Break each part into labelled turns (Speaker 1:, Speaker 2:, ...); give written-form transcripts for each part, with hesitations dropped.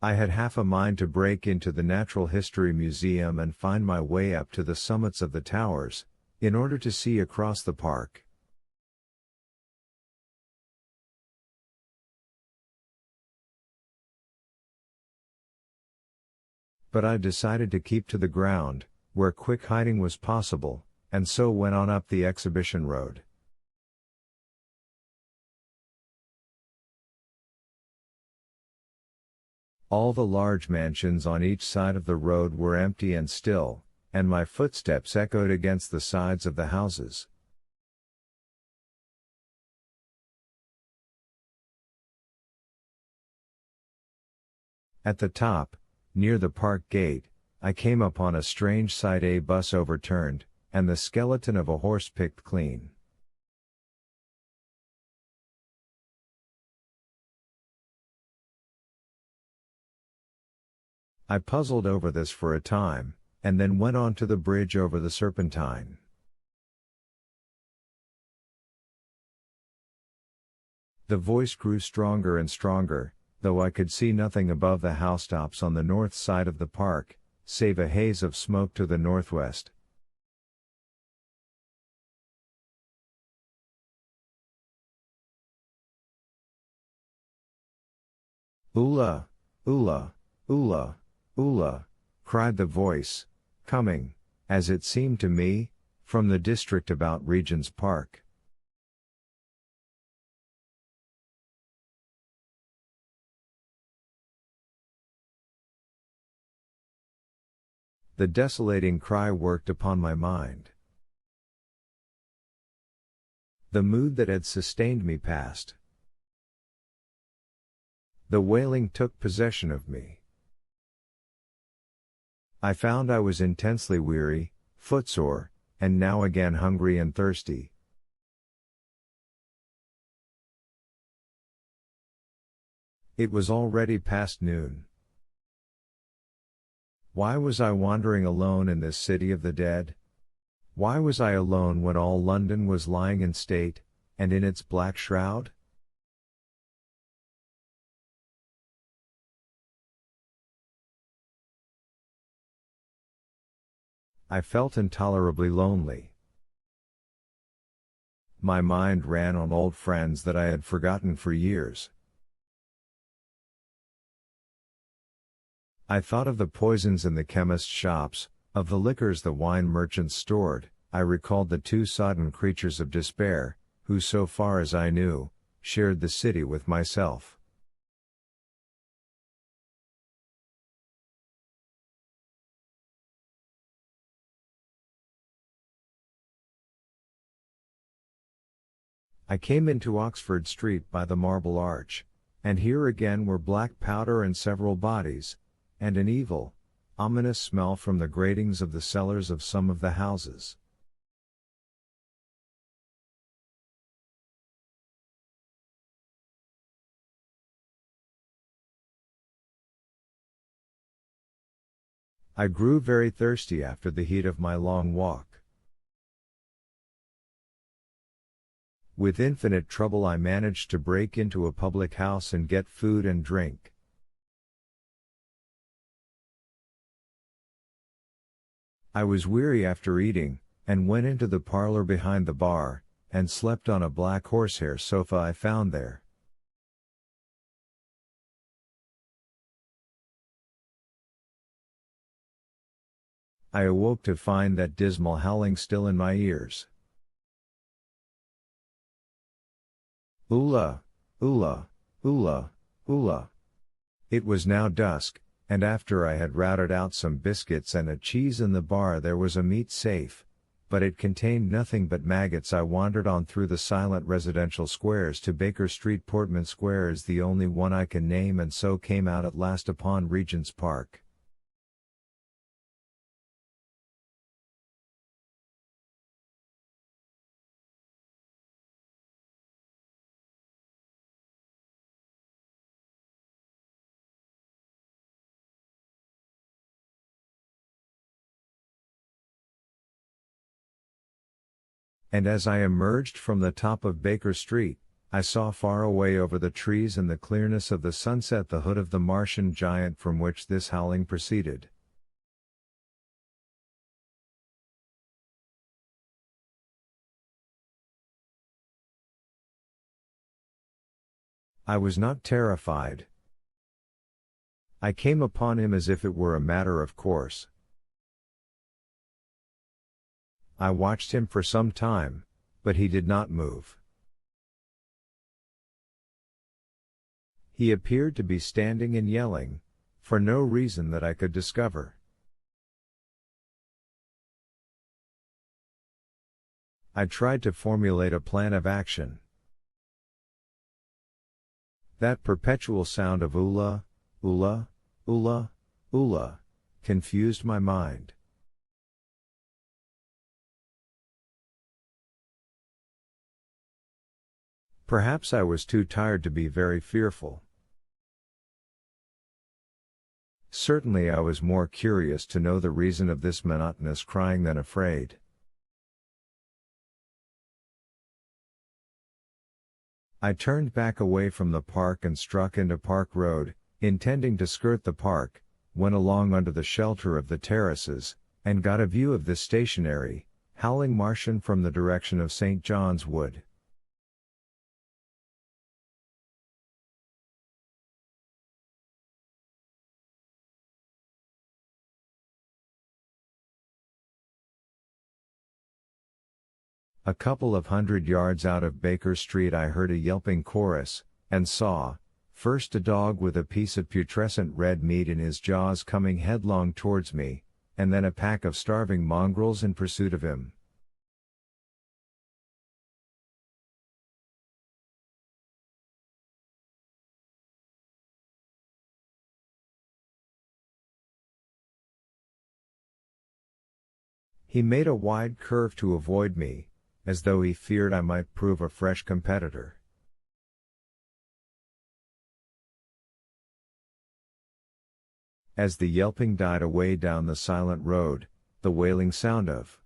Speaker 1: I had half a mind to break into the Natural History Museum and find my way up to the summits of the towers, in order to see across the park. But I decided to keep to the ground, where quick hiding was possible, and so went on up the exhibition road. All the large mansions on each side of the road were empty and still, and my footsteps echoed against the sides of the houses. At the top, near the park gate, I came upon a strange sight: a bus overturned, and the skeleton of a horse picked clean. I puzzled over this for a time, and then went on to the bridge over the Serpentine. The voice grew stronger and stronger, though I could see nothing above the housetops on the north side of the park, save a haze of smoke to the northwest. "Oola, oola, oola, oola," cried the voice, coming, as it seemed to me, from the district about Regent's Park. The desolating cry worked upon my mind. The mood that had sustained me passed. The wailing took possession of me. I found I was intensely weary, footsore, and now again hungry and thirsty. It was already past noon. Why was I wandering alone in this city of the dead? Why was I alone when all London was lying in state, and in its black shroud? I felt intolerably lonely. My mind ran on old friends that I had forgotten for years. I thought of the poisons in the chemist's shops, of the liquors the wine merchants stored. I recalled the two sodden creatures of despair, who, so far as I knew, shared the city with myself. I came into Oxford Street by the Marble Arch, and here again were black powder and several bodies, and an evil, ominous smell from the gratings of the cellars of some of the houses. I grew very thirsty after the heat of my long walk. With infinite trouble I managed to break into a public house and get food and drink. I was weary after eating, and went into the parlor behind the bar, and slept on a black horsehair sofa I found there. I awoke to find that dismal howling still in my ears. Oola, oola, oola, oola. It was now dusk, and after I had routed out some biscuits and a cheese in the bar there was a meat safe, but it contained nothing but maggots. I wandered on through the silent residential squares to Baker Street. Portman Square is the only one I can name, and so came out at last upon Regent's Park. And as I emerged from the top of Baker Street, I saw far away over the trees and the clearness of the sunset the hood of the Martian giant from which this howling proceeded. I was not terrified. I came upon him as if it were a matter of course. I watched him for some time, but he did not move. He appeared to be standing and yelling, for no reason that I could discover. I tried to formulate a plan of action. That perpetual sound of oola, oola, oola, oola, confused my mind. Perhaps I was too tired to be very fearful. Certainly I was more curious to know the reason of this monotonous crying than afraid. I turned back away from the park and struck into Park Road, intending to skirt the park, went along under the shelter of the terraces, and got a view of this stationary, howling Martian from the direction of St. John's Wood. A couple of 100 yards out of Baker Street I heard a yelping chorus, and saw, first a dog with a piece of putrescent red meat in his jaws coming headlong towards me, and then a pack of starving mongrels in pursuit of him. He made a wide curve to avoid me, as though he feared I might prove a fresh competitor. As the yelping died away down the silent road, the wailing sound of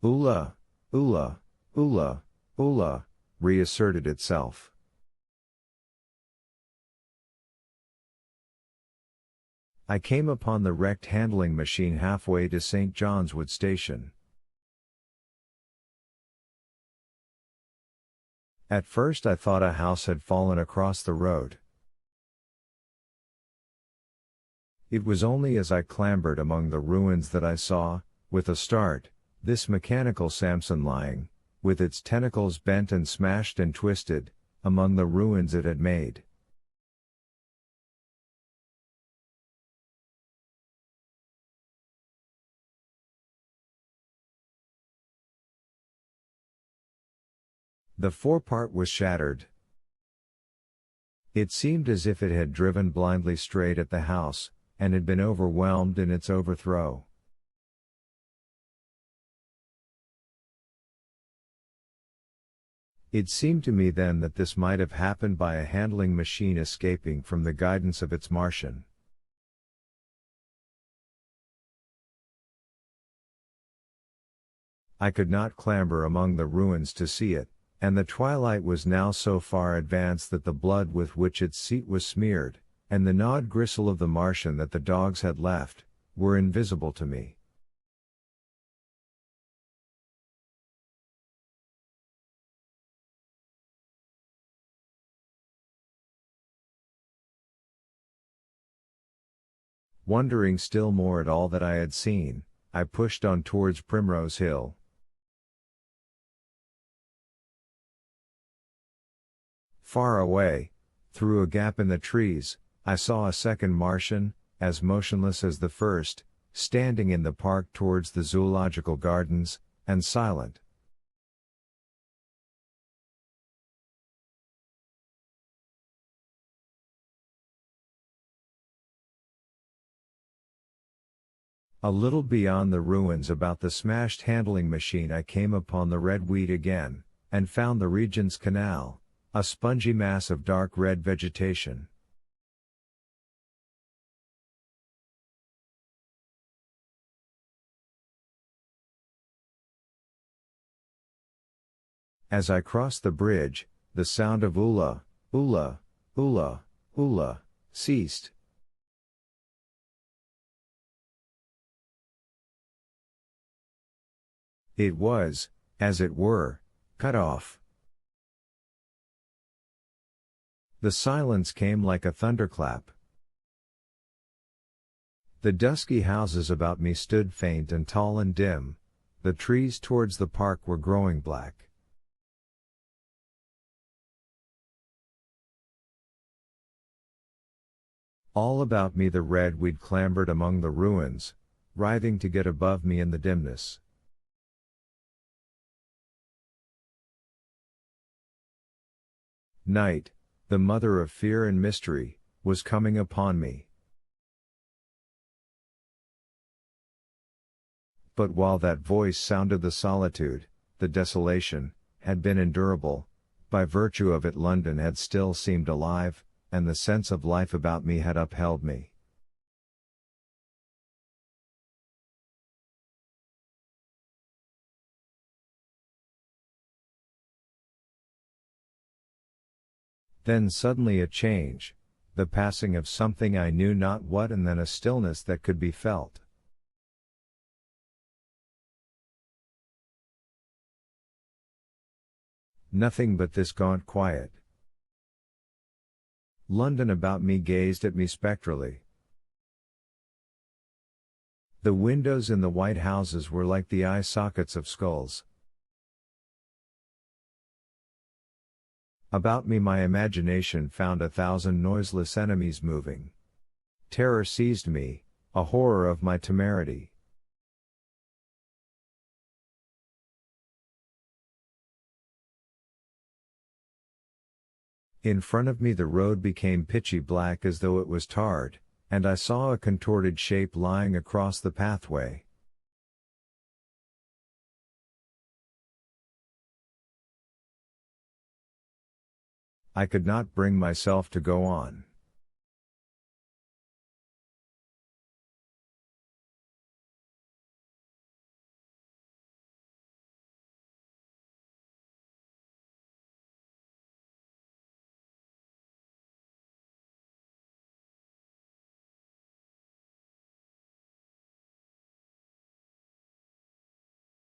Speaker 1: oola, oola, oola, oola, reasserted itself. I came upon the wrecked handling machine halfway to St. John's Wood Station. At first I thought a house had fallen across the road. It was only as I clambered among the ruins that I saw, with a start, this mechanical Samson lying, with its tentacles bent and smashed and twisted, among the ruins it had made. The forepart was shattered. It seemed as if it had driven blindly straight at the house, and had been overwhelmed in its overthrow. It seemed to me then that this might have happened by a handling machine escaping from the guidance of its Martian. I could not clamber among the ruins to see it, and the twilight was now so far advanced that the blood with which its seat was smeared, and the gnawed gristle of the Martian that the dogs had left, were invisible to me. Wondering still more at all that I had seen, I pushed on towards Primrose Hill. Far away, through a gap in the trees, I saw a second Martian, as motionless as the first, standing in the park towards the zoological gardens, and silent. A little beyond the ruins about the smashed handling machine I came upon the red weed again, and found the Regent's Canal, a spongy mass of dark red vegetation. As I crossed the bridge, the sound of "Ula, Ula, Ula, Ula" ceased. It was, as it were, cut off. The silence came like a thunderclap. The dusky houses about me stood faint and tall and dim, the trees towards the park were growing black. All about me the redweed clambered among the ruins, writhing to get above me in the dimness. Night, the mother of fear and mystery, was coming upon me. But while that voice sounded the solitude, the desolation, had been endurable, by virtue of it London had still seemed alive, and the sense of life about me had upheld me. Then suddenly a change, the passing of something I knew not what, and then a stillness that could be felt. Nothing but this gaunt quiet. London about me gazed at me spectrally. The windows in the white houses were like the eye sockets of skulls. About me my imagination found 1,000 noiseless enemies moving. Terror seized me, a horror of my temerity. In front of me the road became pitchy black as though it was tarred, and I saw a contorted shape lying across the pathway. I could not bring myself to go on.